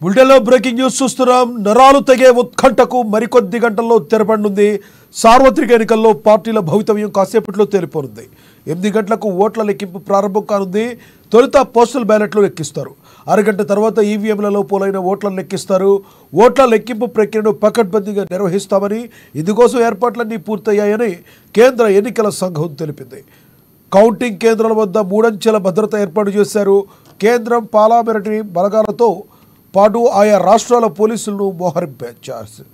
బులెటిన్లో breaking news చూస్తున్నాం. నరాలు తెగే ఉత్కంఠకు మరికొద్ది గంటల్లో తెరపడనుంది. సార్వత్రిక ఎన్నికల్లో పార్టీల భవితవ్యం కాసేపట్లో తేలిపోనుంది. 8 గంటలకు ఓట్ల లెక్కింపు ప్రారంభం కానుంది. తొలుత పోస్టల్ బ్యాలెట్లు లెక్కిస్తారు. అరగంట తర్వాత ఈవీఎంలలో పోలైన ఓట్లను లెక్కిస్తారు. ఓట్ల లెక్కింపు ప్రక్రియను పకడ్బందీగా నిర్వహిస్తామని, ఇందుకోసం ఏర్పాట్లన్నీ పూర్తయ్యాయని కేంద్ర ఎన్నికల సంఘం తెలిపింది. కౌంటింగ్ కేంద్రాల వద్ద 3 అంచెల భద్రత ఏర్పాటు చేశారు. కేంద్రం పారామిలిటరీ బలగాలతో పాటు ఆయా రాష్ట్రాల పోలీసులను మోహరించారు.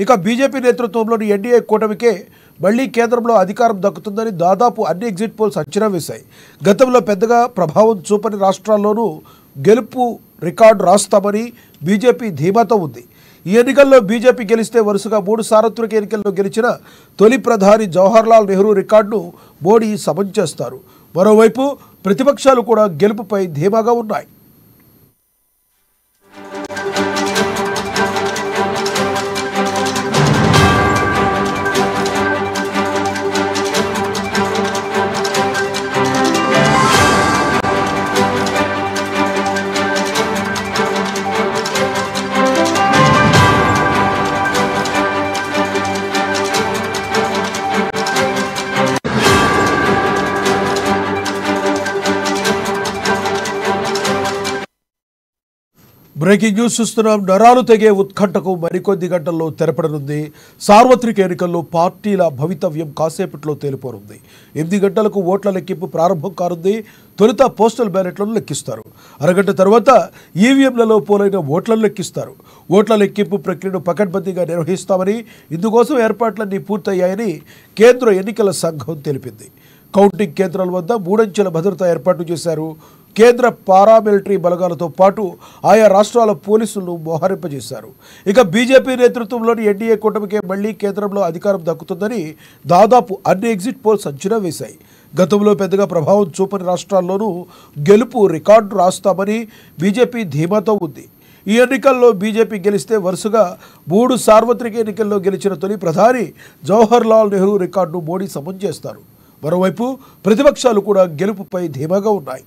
ఇక బీజేపీ నేతృత్వంలోని ఎన్డీఏ కూటమికే మళ్లీ కేంద్రంలో అధికారం దక్కుతుందని దాదాపు అన్ని ఎగ్జిట్ పోల్స్ అంచనా వేశాయి. గతంలో పెద్దగా ప్రభావం చూపని రాష్ట్రాల్లోనూ గెలుపు రికార్డు రాస్తామని బీజేపీ ధీమాతో ఉంది. ఈ ఎన్నికల్లో బీజేపీ గెలిస్తే వరుసగా 3 సార్వత్రిక ఎన్నికల్లో గెలిచిన తొలి ప్రధాని జవహర్లాల్ నెహ్రూ రికార్డును మోడీ సమం చేస్తారు. మరోవైపు ప్రతిపక్షాలు కూడా గెలుపుపై ధీమాగా ఉన్నాయి. బ్రేకింగ్ న్యూస్ చూస్తున్నాం. నరాలు తెగే ఉత్కంఠకు మరికొద్ది గంటల్లో తెరపడనుంది. సార్వత్రిక ఎన్నికల్లో పార్టీల భవితవ్యం కాసేపట్లో తేలిపోనుంది. 8 గంటలకు ఓట్ల లెక్కింపు ప్రారంభం కానుంది. తొలుత పోస్టల్ బ్యాలెట్లను లెక్కిస్తారు. అరగంట తర్వాత ఈవీఎంలలో పోలైన ఓట్లను లెక్కిస్తారు. ఓట్ల లెక్కింపు ప్రక్రియను పకడ్బందీగా నిర్వహిస్తామని, ఇందుకోసం ఏర్పాట్లన్నీ పూర్తయ్యాయని కేంద్ర ఎన్నికల సంఘం తెలిపింది. కౌంటింగ్ కేంద్రాల వద్ద 3 అంచెల భద్రత ఏర్పాటు చేశారు. కేంద్ర పారామిలిటరీ బలగాలతో పాటు ఆయా రాష్ట్రాల పోలీసులను మోహరింపజేశారు. ఇక బీజేపీ నేతృత్వంలోని ఎన్డీఏ కూటమికే మళ్లీ కేంద్రంలో అధికారం దక్కుతుందని దాదాపు అన్ని ఎగ్జిట్ పోల్స్ అంచనా వేశాయి. గతంలో పెద్దగా ప్రభావం చూపని రాష్ట్రాల్లోనూ గెలుపు రికార్డు రాస్తామని బీజేపీ ధీమాతో ఉంది. ఈ ఎన్నికల్లో బీజేపీ గెలిస్తే వరుసగా 3 సార్వత్రిక ఎన్నికల్లో గెలిచిన తొలి ప్రధాని జవహర్లాల్ నెహ్రూ రికార్డును మోడీ సమం చేస్తారు. మరోవైపు ప్రతిపక్షాలు కూడా గెలుపుపై ధీమాగా ఉన్నాయి.